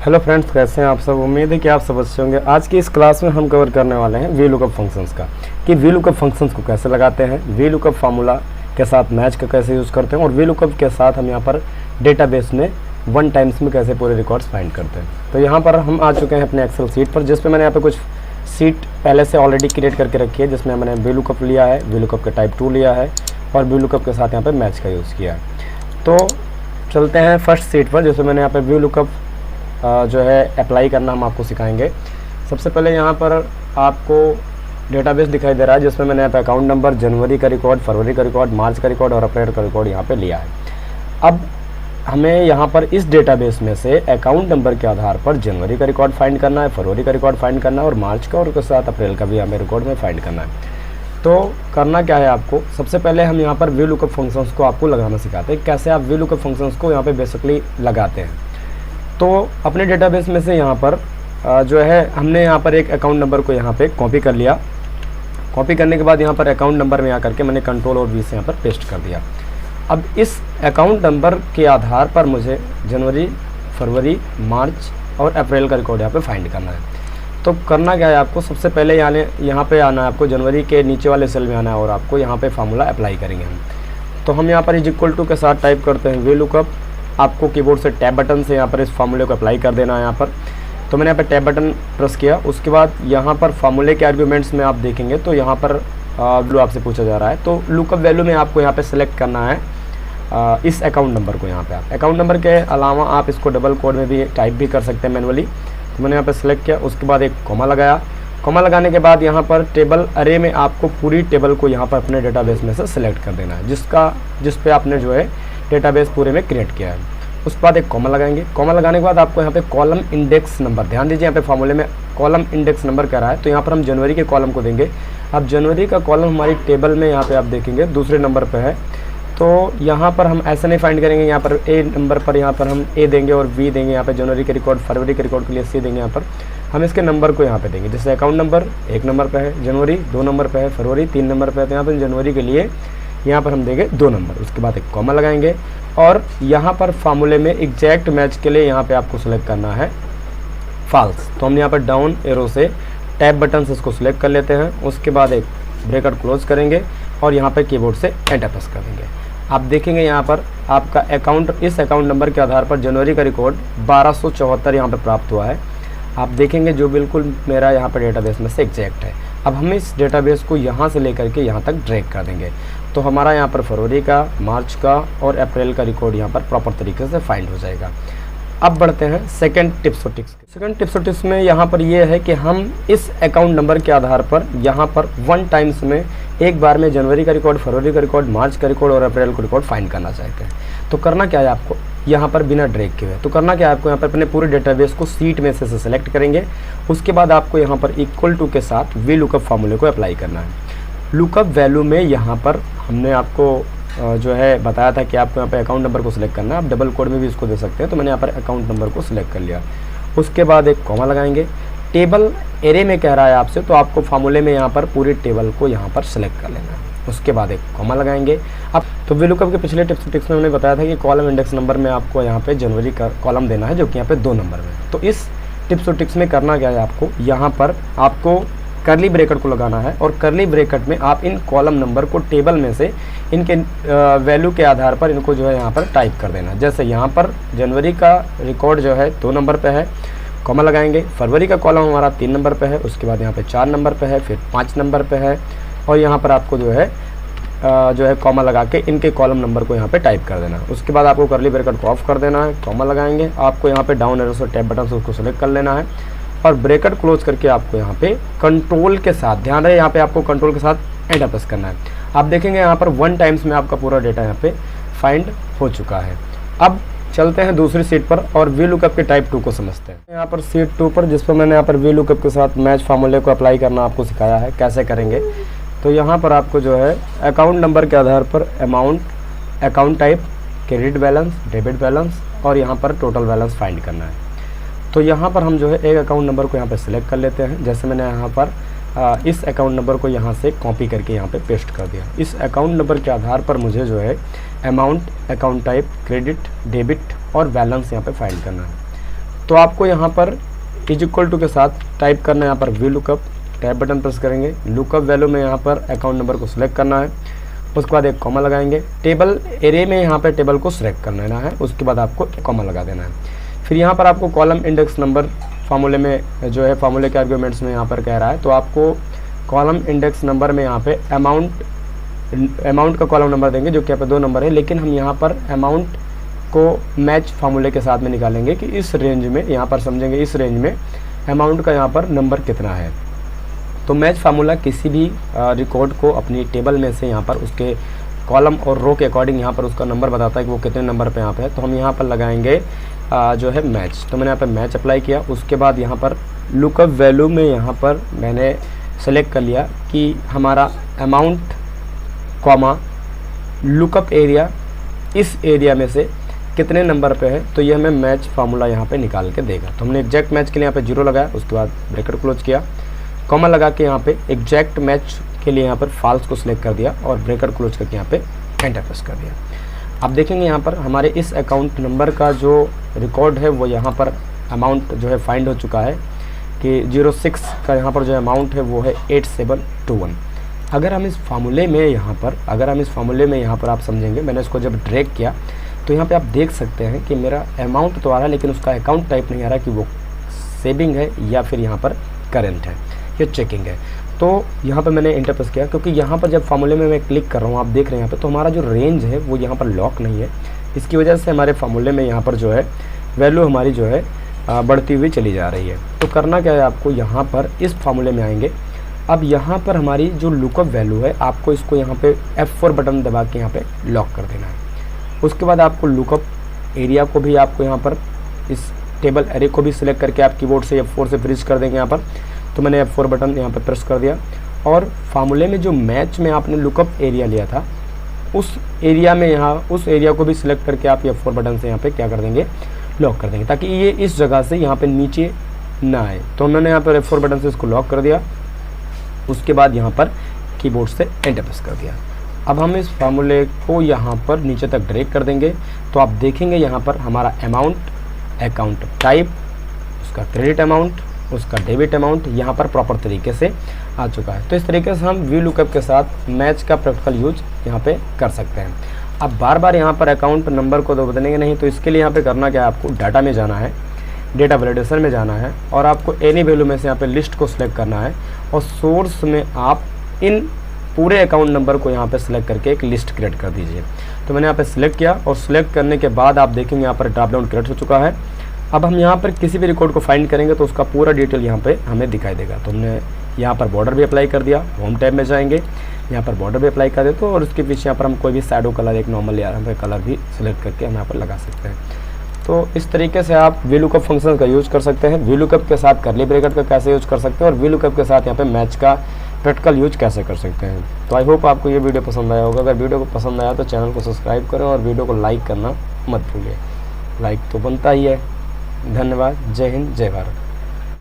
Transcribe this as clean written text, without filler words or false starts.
Hello friends, कैसे हैं आप सब। उम्मीद है कि आप सब अच्छे होंगे। आज की इस क्लास में हम कवर करने वाले हैं वी लुकअप फंक्शंस का, कि वी लुकअप फंक्शंस को कैसे लगाते हैं, वी लुकअप फार्मूला के साथ मैच का कैसे यूज़ करते हैं और वी लुकअप के साथ हम यहाँ पर डेटाबेस में वन टाइम्स में कैसे पूरे रिकॉर्ड्स फाइंड करते हैं। तो यहाँ पर हम आ चुके हैं अपने एक्सेल सीट पर, जिसपे मैंने यहाँ पे कुछ सीट पहले से ऑलरेडी क्रिएट करके रखी है, जिसमें मैंने वी लुकअप लिया है, वी लुकअप का टाइप 2 लिया है और वी लुकअप के साथ यहाँ पर मैच का यूज़ किया है। तो चलते हैं फर्स्ट सीट पर, जिसमें मैंने यहाँ पर वी लुकअप जो है अप्लाई करना हम आपको सिखाएंगे। सबसे पहले यहाँ पर आपको डेटाबेस दिखाई दे रहा है, जिसमें मैंने यहाँ पे अकाउंट नंबर, जनवरी का रिकॉर्ड, फरवरी का रिकॉर्ड, मार्च का रिकॉर्ड और अप्रैल का रिकॉर्ड यहाँ पे लिया है। अब हमें यहाँ पर इस डेटाबेस में से अकाउंट नंबर के आधार पर जनवरी का रिकॉर्ड फाइंड करना है, फरवरी का रिकॉर्ड फाइंड करना है और मार्च का और उसके साथ अप्रैल का भी हमें रिकॉर्ड में फाइंड करना है। तो करना क्या है आपको, सबसे पहले हम यहाँ पर वी लुकअप फंक्शंस को आपको लगाना सिखाते हैं, कैसे आप वी लुकअप फंक्शंस को यहाँ पे बेसिकली लगाते हैं। तो अपने डेटाबेस में से यहाँ पर जो है हमने यहाँ पर एक अकाउंट नंबर को यहाँ पे कॉपी कर लिया। कॉपी करने के बाद यहाँ पर अकाउंट नंबर में आकर के मैंने कंट्रोल और वी से यहाँ पर पेस्ट कर दिया। अब इस अकाउंट नंबर के आधार पर मुझे जनवरी, फरवरी, मार्च और अप्रैल का रिकॉर्ड यहाँ पे फाइंड करना है। तो करना क्या है आपको, सबसे पहले यहाँ पे आना है आपको, जनवरी के नीचे वाले सेल में आना है और आपको यहाँ पे फार्मूला अप्लाई करेंगे हम। तो हम यहाँ पर इज इक्वल टू के साथ टाइप करते हैं वी लुकअप। आपको कीबोर्ड से टैब बटन से यहाँ पर इस फार्मूले को अप्लाई कर देना है यहाँ पर। तो मैंने यहाँ पर टैब बटन प्रेस किया। उसके बाद यहाँ पर फार्मूले के आर्ग्यूमेंट्स में आप देखेंगे तो यहाँ पर वैल्यू आपसे पूछा जा रहा है। तो लुकअप वैल्यू में आपको यहाँ पे सेलेक्ट करना है इस अकाउंट नंबर को। यहाँ पे आप अकाउंट नंबर के अलावा आप इसको डबल कोड में भी टाइप भी कर सकते हैं मैनुअली। तो मैंने यहाँ पर सेलेक्ट किया, उसके बाद एक कॉमा लगाया। कॉमा लगाने के बाद यहाँ पर टेबल अरे में आपको पूरी टेबल को यहाँ पर अपने डेटाबेस में से सिलेक्ट कर देना है, जिस पे आपने जो है डेटाबेस पूरे में क्रिएट किया है। उसके बाद एक कॉमा लगाएंगे। कॉमा लगाने के बाद आपको यहाँ पे कॉलम इंडेक्स नंबर, ध्यान दीजिए यहाँ पे फार्मूले में कॉलम इंडेक्स नंबर कह रहा है, तो यहाँ पर हम जनवरी के कॉलम को देंगे। अब जनवरी का कॉलम हमारी टेबल में यहाँ पे आप देखेंगे दूसरे नंबर पे है। तो यहाँ पर हम ऐसे नहीं फाइंड करेंगे, यहाँ पर ए नंबर पर यहाँ पर हम ए देंगे और वी देंगे। यहाँ पे जनवरी के रिकॉर्ड, फरवरी के रिकॉर्ड के लिए सी देंगे। यहाँ पर हम इसके नंबर को यहाँ पे देंगे। जैसे अकाउंट नंबर 1 नंबर पे है, जनवरी 2 नंबर पे है, फरवरी 3 नंबर पे है, तो यहाँ पर जनवरी के लिए यहाँ पर हम देंगे 2 नंबर। उसके बाद एक कॉमा लगाएंगे और यहाँ पर फार्मूले में एग्जैक्ट मैच के लिए यहाँ पे आपको सेलेक्ट करना है फॉल्स। तो हम यहाँ पर डाउन एरो से टैब बटन से इसको सिलेक्ट कर लेते हैं। उसके बाद एक ब्रैकेट क्लोज करेंगे और यहाँ पे कीबोर्ड से एंटर प्रेस कर देंगे। आप देखेंगे यहाँ पर आपका अकाउंट, इस अकाउंट नंबर के आधार पर जनवरी का रिकॉर्ड 1274 यहाँ पर प्राप्त हुआ है। आप देखेंगे जो बिल्कुल मेरा यहाँ पर डेटाबेस में से एग्जैक्ट है। अब हम इस डेटाबेस को यहाँ से लेकर के यहाँ तक ड्रैग कर देंगे। तो हमारा यहाँ पर फरवरी का, मार्च का और अप्रैल का रिकॉर्ड यहाँ पर प्रॉपर तरीके से फाइंड हो जाएगा। अब बढ़ते हैं सेकंड टिप्स और ट्रिक्स। सेकंड टिप्स और ट्रिक्स में यहाँ पर ये है कि हम इस अकाउंट नंबर के आधार पर यहाँ पर वन टाइम्स में एक बार में जनवरी का रिकॉर्ड, फरवरी का रिकॉर्ड, मार्च का रिकॉर्ड और अप्रैल का रिकॉर्ड फाइंड करना चाहते हैं। तो करना क्या है आपको, यहाँ पर बिना ड्रैग के हुए, तो करना क्या है आपको, यहाँ पर अपने पूरे डेटाबेस को सीट में से सेलेक्ट करेंगे। उसके बाद आपको यहाँ पर इक्वल टू के साथ वी लुकअप फार्मूले को अप्लाई करना है। लुकअप वैल्यू में यहाँ पर हमने आपको जो है बताया था कि आपको यहाँ पे अकाउंट नंबर को सिलेक्ट करना है। आप डबल कोड में भी इसको दे सकते हैं। तो मैंने यहाँ पर अकाउंट नंबर को सिलेक्ट कर लिया। उसके बाद एक कॉमा लगाएंगे। टेबल एरे में कह रहा है आपसे, तो आपको फार्मूले में यहाँ पर पूरी टेबल को यहाँ पर सिलेक्ट कर लेना है। उसके बाद एक कॉमा लगाएंगे। अब तो वी लुकअप के पिछले टिप्स में मैंने बताया था कि कॉलम इंडेक्स नंबर में आपको यहाँ पे जनवरी का कॉलम देना है, जो कि यहाँ पे 2 नंबर में। तो इस टिप्स और ट्रिक्स में करना क्या है आपको, यहाँ पर आपको करली ब्रैकेट को लगाना है और करली ब्रैकेट में आप इन कॉलम नंबर को टेबल में से इनके वैल्यू के आधार पर इनको जो है यहाँ पर टाइप कर देना। जैसे यहाँ पर जनवरी का रिकॉर्ड जो है 2 नंबर पे है, कॉमा लगाएंगे। फरवरी का कॉलम हमारा 3 नंबर पे है, उसके बाद यहाँ पे 4 नंबर पे है, फिर 5 नंबर पे है और यहाँ पर आपको जो है कॉमा लगा के इनके कॉलम नंबर को यहाँ पे टाइप कर देना। उसके बाद आपको करली ब्रैकेट को ऑफ कर देना है, कॉमा लगाएंगे। आपको यहाँ पे डाउन एरो से टैब बटन से उसको सेलेक्ट कर लेना है और ब्रैकेट क्लोज करके आपको यहाँ पे कंट्रोल के साथ, ध्यान रहे यहाँ पे आपको कंट्रोल के साथ एंटर प्रेस करना है। आप देखेंगे यहाँ पर वन टाइम्स में आपका पूरा डेटा यहाँ पे फाइंड हो चुका है। अब चलते हैं दूसरी सीट पर और वी लुकअप के टाइप 2 को समझते हैं। यहाँ पर सीट 2 पर, जिस पर मैंने यहाँ पर वी लुकअप के साथ मैच फार्मूले को अप्लाई करना आपको सिखाया है, कैसे करेंगे। तो यहाँ पर आपको जो है अकाउंट नंबर के आधार पर amount, account type, credit balance, debit balance और यहाँ पर टोटल बैलेंस फाइंड करना है। तो यहाँ पर हम जो है एक अकाउंट नंबर को यहाँ पर सिलेक्ट कर लेते हैं। जैसे मैंने यहाँ पर इस अकाउंट नंबर को यहाँ से कॉपी करके यहाँ पे पेस्ट कर दिया। इस अकाउंट नंबर के आधार पर मुझे जो है amount, account type, credit, debit और बैलेंस यहाँ पे फाइंड करना है। तो आपको यहाँ पर इज इक्वल टू के साथ टाइप करना है यहाँ पर V lookup, tab button press करेंगे, लुकअप वैल्यू में यहाँ पर अकाउंट नंबर को सिलेक्ट करना है, उसके बाद एक कॉमा लगाएंगे, टेबल एरे में यहाँ पर टेबल को सिलेक्ट कर लेना है, उसके बाद आपको कॉमा लगा देना है। फिर यहाँ पर आपको कॉलम इंडेक्स नंबर फार्मूले में जो है फार्मूले के आर्ग्यूमेंट्स में यहाँ पर कह रहा है, तो आपको कॉलम इंडेक्स नंबर में यहाँ पे अमाउंट का कॉलम नंबर देंगे जो कि यहाँ पे 2 नंबर है, लेकिन हम यहाँ पर अमाउंट को मैच फार्मूले के साथ में निकालेंगे कि इस रेंज में, यहाँ पर समझेंगे इस रेंज में अमाउंट का यहाँ पर नंबर कितना है। तो मैच फार्मूला किसी भी रिकॉर्ड को अपनी टेबल में से यहाँ पर उसके कॉलम और रो के अकॉर्डिंग यहाँ पर उसका नंबर बताता है कि वो कितने नंबर पे यहाँ पे है। तो हम यहाँ पर लगाएंगे जो है मैच, तो मैंने यहाँ पर मैच अप्लाई किया। उसके बाद यहाँ पर लुकअप वैल्यू में यहाँ पर मैंने सेलेक्ट कर लिया कि हमारा अमाउंट कॉमा लुकअप एरिया इस एरिया में से कितने नंबर पे है, तो ये हमें मैच फार्मूला यहाँ पे निकाल के देगा। तो हमने एग्जैक्ट मैच के लिए यहाँ पे 0 लगाया, उसके बाद ब्रैकेट क्लोज किया, कॉमा लगा के यहाँ पे एग्जैक्ट मैच के लिए यहाँ पर फॉल्स को सिलेक्ट कर दिया और ब्रैकेट क्लोज करके यहाँ पे एंटर प्रेस कर दिया। आप देखेंगे यहाँ पर हमारे इस अकाउंट नंबर का जो रिकॉर्ड है वो यहाँ पर अमाउंट जो है फाइंड हो चुका है कि 06 का यहाँ पर जो अमाउंट है वो है 8721। अगर हम इस फार्मूले में यहाँ पर आप समझेंगे, मैंने इसको जब ड्रैग किया तो यहाँ पे आप देख सकते हैं कि मेरा अमाउंट तो आ रहा है लेकिन उसका अकाउंट टाइप नहीं आ रहा कि वो सेविंग है या फिर यहाँ पर करेंट है या चेकिंग है। तो यहाँ पर मैंने इंटर प्रेस किया क्योंकि यहाँ पर जब फार्मूले में मैं क्लिक कर रहा हूँ, आप देख रहे हैं यहाँ पर, तो हमारा जो रेंज है वो यहाँ पर लॉक नहीं है। इसकी वजह से हमारे फार्मूले में यहाँ पर जो है वैल्यू हमारी जो है बढ़ती हुई चली जा रही है। तो करना क्या है, आपको यहाँ पर इस फार्मूले में आएंगे। अब यहाँ पर हमारी जो लुकअप वैल्यू है, आपको इसको यहाँ पे F4 बटन दबा के यहाँ पे लॉक कर देना है। उसके बाद आपको लुकअप एरिया को भी आपको यहाँ पर इस टेबल एरे को भी सिलेक्ट करके आप कीबोर्ड से F4 से फ्रीज कर देंगे यहाँ पर। तो मैंने F4 बटन यहाँ पर प्रेस कर दिया और फार्मूले में जो मैच में आपने लुकअप एरिया लिया था उस एरिया में उस एरिया को भी सिलेक्ट करके आप F4 बटन से यहाँ पे क्या कर देंगे, लॉक कर देंगे, ताकि ये इस जगह से यहाँ पे नीचे ना आए। तो हमने यहाँ पर F4 बटन से इसको लॉक कर दिया। उसके बाद यहाँ पर कीबोर्ड से एंटर प्रेस कर दिया। अब हम इस फार्मूले को यहाँ पर नीचे तक ड्रैग कर देंगे। तो आप देखेंगे यहाँ पर हमारा अमाउंट, अकाउंट टाइप, उसका क्रेडिट अमाउंट, उसका डेबिट अमाउंट यहाँ पर प्रॉपर तरीके से आ चुका है। तो इस तरीके से हम वी लुकअप के साथ मैच का प्रैक्टिकल यूज यहाँ पे कर सकते हैं। अब बार बार यहाँ पर अकाउंट नंबर को तो बदलेंगे नहीं, तो इसके लिए यहाँ पे करना क्या है, आपको डाटा में जाना है, डेटा वैलिडेशन में जाना है और आपको एनी वैल्यू में से यहाँ पे लिस्ट को सिलेक्ट करना है और सोर्स में आप इन पूरे अकाउंट नंबर को यहाँ पे सिलेक्ट करके एक लिस्ट क्रिएट कर दीजिए। तो मैंने यहाँ पे सिलेक्ट किया और सिलेक्ट करने के बाद आप देखेंगे यहाँ पर ड्रॉप डाउन क्रिएट हो चुका है। अब हम यहाँ पर किसी भी रिकॉर्ड को फाइंड करेंगे तो उसका पूरा डिटेल यहाँ पे हमें दिखाई देगा। तो हमने यहाँ पर बॉर्डर भी अप्लाई कर दिया, होम टैब में जाएंगे, यहाँ पर बॉर्डर भी अप्लाई कर देते और उसके पीछे यहाँ पर हम कोई भी शैडो कलर, एक नॉर्मल यहाँ पर कलर भी सिलेक्ट करके हम यहाँ पर लगा सकते हैं। तो इस तरीके से आप वी लुकअप फंक्शन का यूज़ कर सकते हैं। वी लुकअप के साथ कर्ली ब्रैकेट का कैसे यूज़ कर सकते हैं और वी लुकअप के साथ यहाँ पे मैच का प्रैक्टिकल यूज कैसे कर सकते हैं। तो आई होप आपको ये वीडियो पसंद आया होगा। अगर वीडियो को पसंद आया तो चैनल को सब्सक्राइब करें और वीडियो को लाइक करना मत भूलिए। लाइक तो बनता ही है। धन्यवाद। जय हिंद, जय भारत।